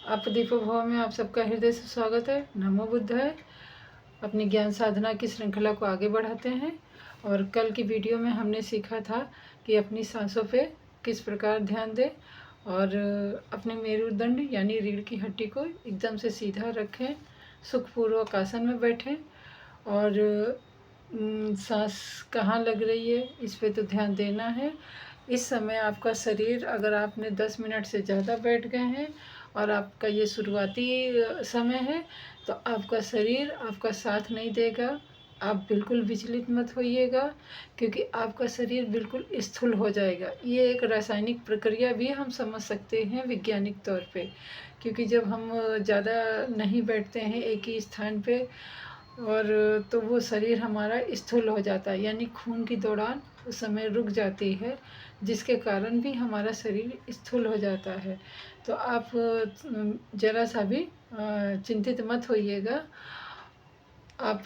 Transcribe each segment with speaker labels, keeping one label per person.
Speaker 1: आप दीपो भव में आप सबका हृदय से स्वागत है। नमो बुद्धाय। अपनी ज्ञान साधना की श्रृंखला को आगे बढ़ाते हैं और कल की वीडियो में हमने सीखा था कि अपनी सांसों पे किस प्रकार ध्यान दें और अपने मेरुदंड यानी रीढ़ की हड्डी को एकदम से सीधा रखें, सुखपूर्वक आसन में बैठें और सांस कहाँ लग रही है इस पे तो ध्यान देना है। इस समय आपका शरीर, अगर आपने 10 मिनट से ज़्यादा बैठ गए हैं और आपका ये शुरुआती समय है तो आपका शरीर आपका साथ नहीं देगा। आप बिल्कुल विचलित मत होइएगा क्योंकि आपका शरीर बिल्कुल स्थूल हो जाएगा। ये एक रासायनिक प्रक्रिया भी हम समझ सकते हैं वैज्ञानिक तौर पे, क्योंकि जब हम ज़्यादा नहीं बैठते हैं एक ही स्थान पे और तो वो शरीर हमारा स्थूल हो जाता है, यानी खून की दौड़ान उस समय रुक जाती है, जिसके कारण भी हमारा शरीर स्थूल हो जाता है। तो आप ज़रा सा भी चिंतित मत होइएगा। आप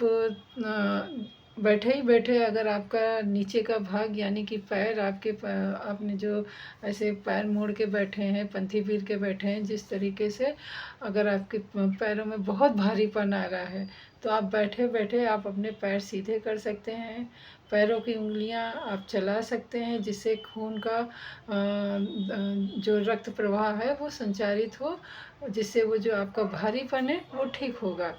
Speaker 1: बैठे ही बैठे अगर आपका नीचे का भाग यानी कि पैर आपने जो ऐसे पैर मोड़ के बैठे हैं, पंथी पीर के बैठे हैं जिस तरीके से, अगर आपके पैरों में बहुत भारीपन आ रहा है तो आप बैठे बैठे आप अपने पैर सीधे कर सकते हैं। पैरों की उंगलियां आप चला सकते हैं जिससे खून का जो रक्त प्रवाह है वो संचारित हो, जिससे वो जो आपका भारीपन है वो ठीक होगा।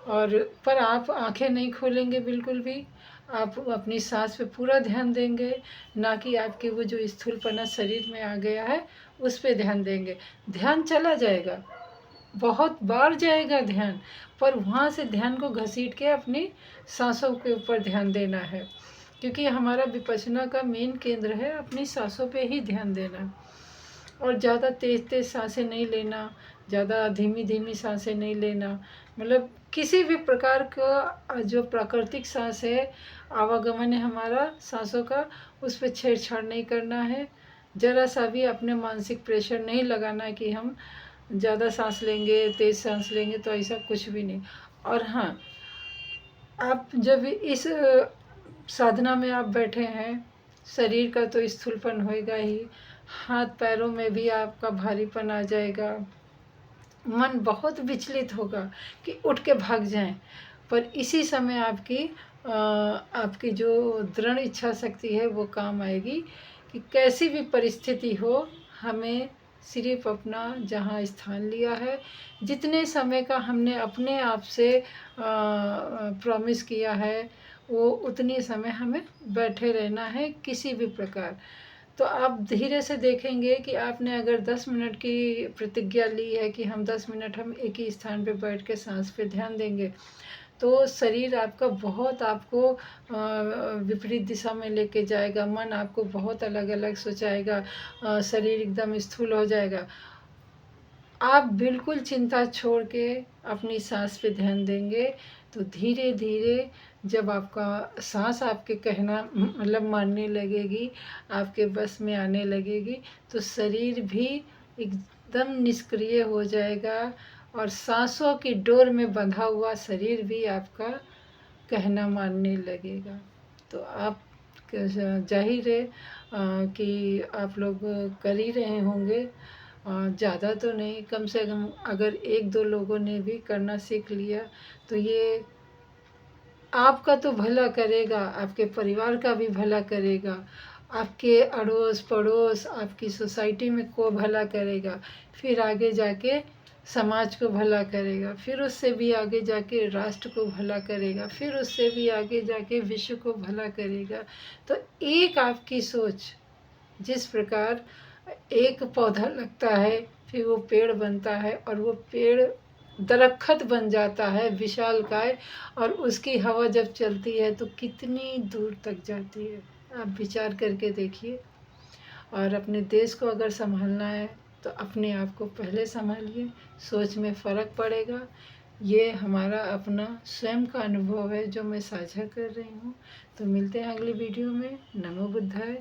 Speaker 1: और पर आप आंखें नहीं खोलेंगे बिल्कुल भी, आप अपनी सांस पे पूरा ध्यान देंगे, ना कि आपके वो जो स्थूलपना शरीर में आ गया है उस पे ध्यान देंगे। ध्यान चला जाएगा, बहुत बार जाएगा ध्यान, पर वहाँ से ध्यान को घसीट के अपनी सांसों के ऊपर ध्यान देना है, क्योंकि हमारा विपश्यना का मेन केंद्र है अपनी सांसों पे ही ध्यान देना। और ज़्यादा तेज़ तेज़ सांसें नहीं लेना, ज़्यादा धीमी धीमी सांसें नहीं लेना, मतलब किसी भी प्रकार का जो प्राकृतिक सांस है, आवागमन है हमारा सांसों का, उस पर छेड़छाड़ नहीं करना है। ज़रा सा भी अपने मानसिक प्रेशर नहीं लगाना कि हम ज़्यादा सांस लेंगे, तेज़ सांस लेंगे, तो ऐसा कुछ भी नहीं। और हाँ, आप जब इस साधना में आप बैठे हैं, शरीर का तो स्थूलपन होएगा ही, हाथ पैरों में भी आपका भारीपन आ जाएगा, मन बहुत विचलित होगा कि उठ के भाग जाएं। पर इसी समय आपकी जो दृढ़ इच्छा शक्ति है वो काम आएगी कि कैसी भी परिस्थिति हो, हमें सिर्फ अपना जहाँ स्थान लिया है, जितने समय का हमने अपने आप से प्रॉमिस किया है, वो उतनी समय हमें बैठे रहना है किसी भी प्रकार। तो आप धीरे से देखेंगे कि आपने अगर 10 मिनट की प्रतिज्ञा ली है कि हम 10 मिनट हम एक ही स्थान पे बैठ के सांस पे ध्यान देंगे, तो शरीर आपका बहुत आपको विपरीत दिशा में लेके जाएगा, मन आपको बहुत अलग अलग सोचाएगा, शरीर एकदम स्थूल हो जाएगा। आप बिल्कुल चिंता छोड़ के अपनी सांस पे ध्यान देंगे तो धीरे धीरे जब आपका सांस आपके कहना मतलब मानने लगेगी, आपके बस में आने लगेगी, तो शरीर भी एकदम निष्क्रिय हो जाएगा और सांसों की डोर में बंधा हुआ शरीर भी आपका कहना मानने लगेगा। तो आप जाहिर है कि आप लोग कर ही रहे होंगे, ज़्यादा तो नहीं, कम से कम अगर 1-2 लोगों ने भी करना सीख लिया तो ये आपका तो भला करेगा, आपके परिवार का भी भला करेगा, आपके अड़ोस पड़ोस, आपकी सोसाइटी में को भला करेगा, फिर आगे जाके समाज को भला करेगा, फिर उससे भी आगे जाके राष्ट्र को भला करेगा, फिर उससे भी आगे जाके विश्व को भला करेगा। तो एक आपकी सोच, जिस प्रकार एक पौधा लगता है, फिर वो पेड़ बनता है और वो पेड़ दरख्त बन जाता है विशालकाय, और उसकी हवा जब चलती है तो कितनी दूर तक जाती है, आप विचार करके देखिए। और अपने देश को अगर संभालना है तो अपने आप को पहले संभालिए, सोच में फ़र्क पड़ेगा। ये हमारा अपना स्वयं का अनुभव है जो मैं साझा कर रही हूँ। तो मिलते हैं अगली वीडियो में। नमो बुद्धाय।